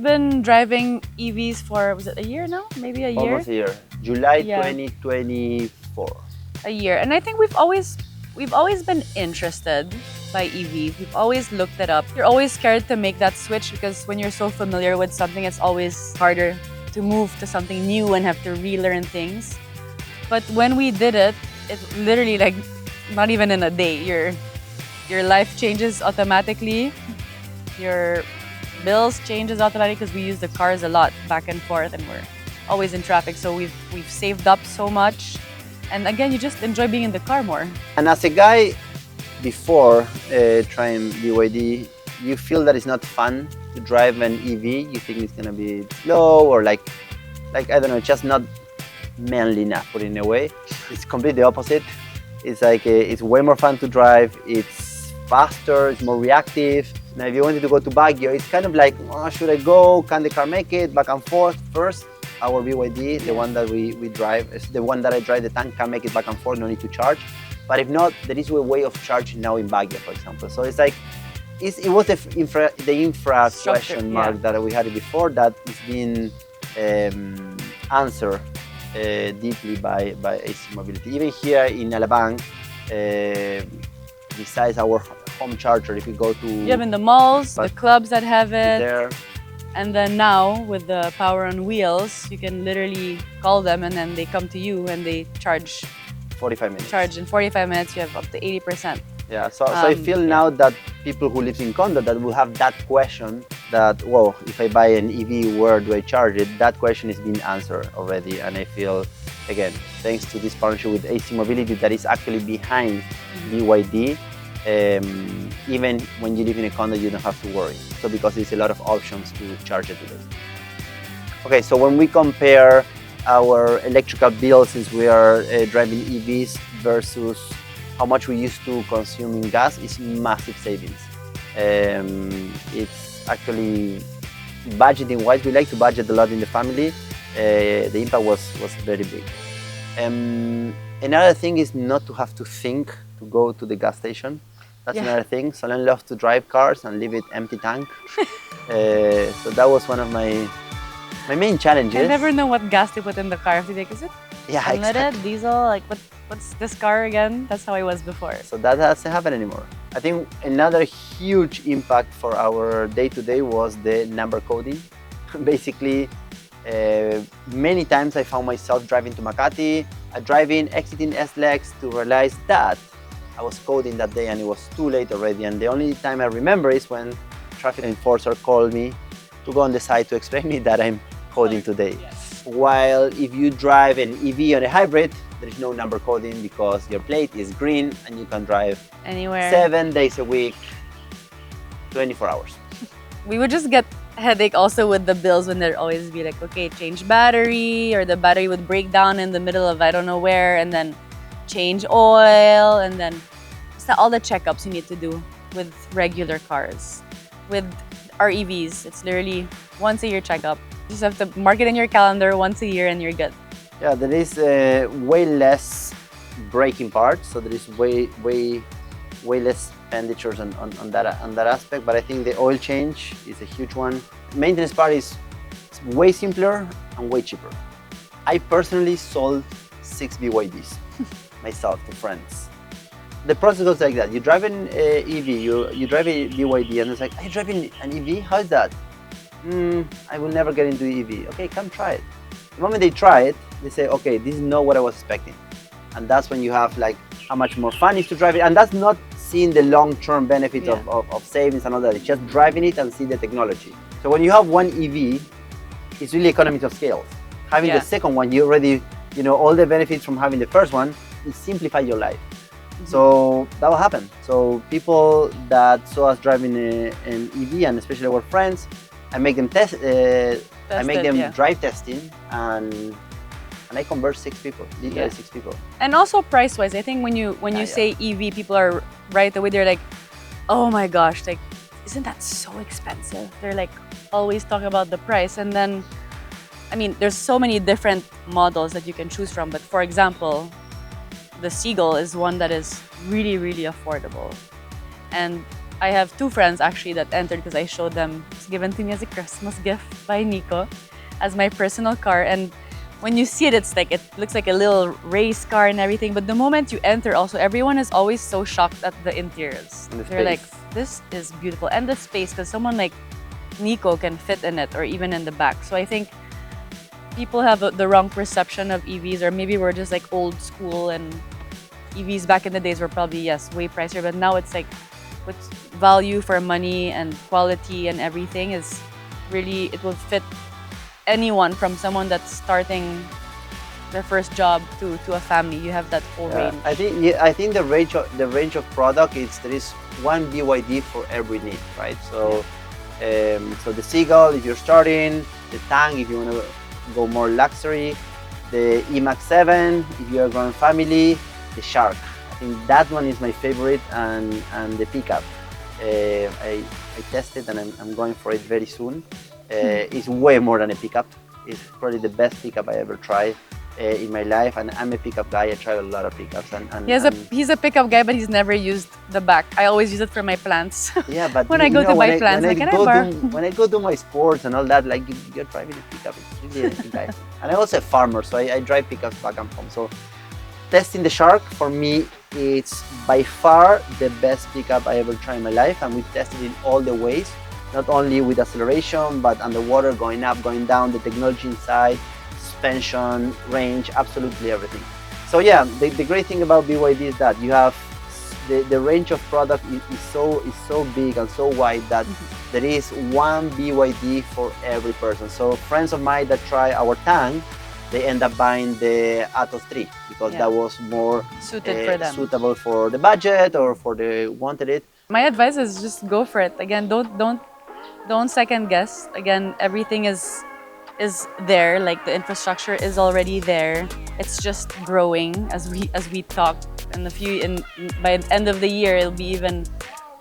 we've been driving EVs for, was it a year now? Maybe a year? Almost a year. July Yeah. 2024. A year. And I think we've always been interested by EVs. We've always looked it up. You're always scared to make that switch because when you're so familiar with something, it's always harder to move to something new and have to relearn things. But when we did it, it's literally like not even in a day. Your life changes automatically. Your bills changes automatically because we use the cars a lot back and forth and we're always in traffic. So we've saved up so much. And again, you just enjoy being in the car more. And as a guy, before trying BYD, you feel that it's not fun to drive an EV. You think it's gonna be slow or like I don't know, just not manly enough, put it in a way. It's completely the opposite. It's like it's way more fun to drive. It's faster. It's more reactive. Now, if you wanted to go to Baguio, it's kind of like, oh, should I go? Can the car make it? Back and forth. First, our BYD, the one that we drive, is the one that I drive. The tank can make it back and forth. No need to charge. But if not, there is a way of charging now in Baguio, for example. So it's like, it was the infra question mark that we had before that is being answered deeply by AC Mobility. Even here in Alabang, besides our home charger, if you go to... You have in the malls, the clubs that have it. There. And then now, with the power on wheels, you can literally call them and then they come to you and they charge 45 minutes. Charge in 45 minutes, you have up to 80%. Yeah, so I feel now that people who live in condo that will have that question that, well, if I buy an EV, where do I charge it? That question is being answered already. And I feel, again, thanks to this partnership with AC Mobility that is actually behind BYD, even when you live in a condo, you don't have to worry. So because there's a lot of options to charge it today. Okay, so when we compare our electrical bill, since we are driving EVs versus how much we used to consume in gas, is massive savings. It's actually budgeting wise, we like to budget a lot in the family. The impact was very big. Another thing is not to have to think to go to the gas station. That's another thing. Solenn loves to drive cars and leave it empty tank. So that was one of my main challenges. I never know what gas to put in the car. If you think, is it unleaded, diesel? Like what's this car again? That's how I was before. So that doesn't happen anymore. I think another huge impact for our day-to-day was the number coding. Basically, many times I found myself driving to Makati, driving, exiting SLEX to realize that I was coding that day and it was too late already. And the only time I remember is when traffic enforcer called me to go on the side to explain me that I'm coding today. Yes. While if you drive an EV or a hybrid, there is no number coding because your plate is green and you can drive anywhere 7 days a week, 24 hours. We would just get headache also with the bills when there'd always be like, okay, change battery, or the battery would break down in the middle of I don't know where, and then change oil, and then all the checkups you need to do with regular cars. With our EVs, it's literally once a year checkup. You just have to mark it in your calendar once a year and you're good. Yeah, there is way less braking parts, so there is way less expenditures on that aspect. But I think the oil change is a huge one. Maintenance part is way simpler and way cheaper. I personally sold 6 BYDs myself to friends. The process goes like that. You drive an EV, you drive a BYD, and it's like, are you driving an EV? How is that? I will never get into EV. Okay, come try it. The moment they try it, they say, okay, this is not what I was expecting. And that's when you have like how much more fun is to drive it. And that's not seeing the long-term benefits of savings and all that. It's just driving it and see the technology. So when you have one EV, it's really economies of scale. Having the second one, you already, all the benefits from having the first one, it simplifies your life. So that will happen. So people that saw us driving an EV, and especially our friends, I make them drive testing, and I convert 6 people, literally 6 people. And also price-wise, I think when you say EV, people are right away, they're like, oh my gosh, like, isn't that so expensive? They're like always talking about the price. And then, I mean, there's so many different models that you can choose from. But for example, the Seagull is one that is really, really affordable. And I have two friends actually that entered because I showed them. It's given to me as a Christmas gift by Nico as my personal car. And when you see it, it's like, it looks like a little race car and everything. But the moment you enter also, everyone is always so shocked at the interiors. And the They're like, space. this is beautiful. And the space, because someone like Nico can fit in it or even in the back. So I think people have the wrong perception of EVs, or maybe we're just like old school, and EVs back in the days were probably, yes, way pricier, but now it's like with value for money and quality and everything is really, it will fit anyone from someone that's starting their first job to a family. You have that full range. I think the range of product is there is one BYD for every need, right? So so the Seagull if you're starting, the Tang if you want to go more luxury, the E-Max 7 if you're a growing family, the Shark. I think that one is my favorite, and the pickup. I tested and I'm going for it very soon. It's way more than a pickup. It's probably the best pickup I ever tried in my life, and I'm a pickup guy. I try a lot of pickups. He's a pickup guy, but he's never used the back. I always use it for my plants. Yeah, but when I go to buy plants, when I go do my sports and all that, like you're driving a pickup, it's really a guy. And I'm also a farmer, so I drive pickups back and home. So testing the Shark for me, it's by far the best pickup I ever tried in my life, and we tested it all the ways, not only with acceleration, but underwater, going up, going down, the technology inside, suspension, range, absolutely everything. So yeah, the great thing about BYD is that you have the range of product is so big and so wide that there is one BYD for every person. So friends of mine that try our Tang, they end up buying the Atos 3 because that was more suited for them, suitable for the budget or for the wanted it. My advice is just go for it. Again, don't second guess. Again, everything is there. Like the infrastructure is already there. It's just growing as we talk. And by the end of the year, it'll be even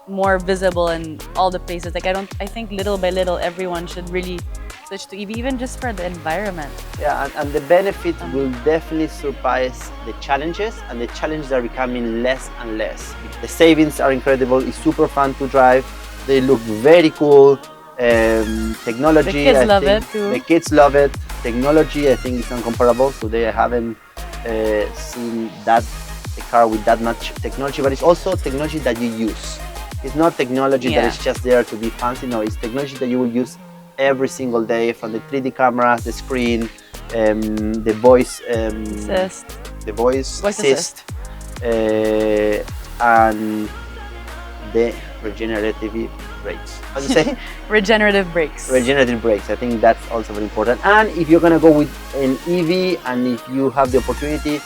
more visible in all the places. Like I think little by little, everyone should really switch to EV, even just for the environment. Yeah, and the benefit will definitely surpass the challenges, and the challenges are becoming less and less. The savings are incredible. It's super fun to drive. They look very cool. Technology, the kids love it too. The kids love it. Technology, I think, is incomparable. Today I haven't seen a car with that much technology, but it's also technology that you use. It's not technology that is just there to be fancy. No, it's technology that you will use every single day, from the 3D cameras, the screen, the voice assist, and the regenerative brakes. How do you say? Regenerative brakes. Regenerative brakes. I think that's also very important. And if you're gonna go with an EV, and if you have the opportunity,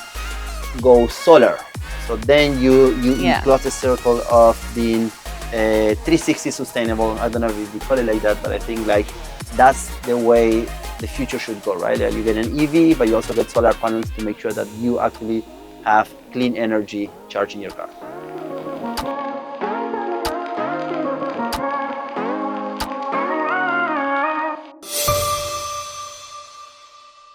go solar. So then you close the circle of being 360 sustainable. I don't know if you call it like that, but I think like that's the way the future should go, right? You get an EV, but you also get solar panels to make sure that you actually have clean energy charging your car.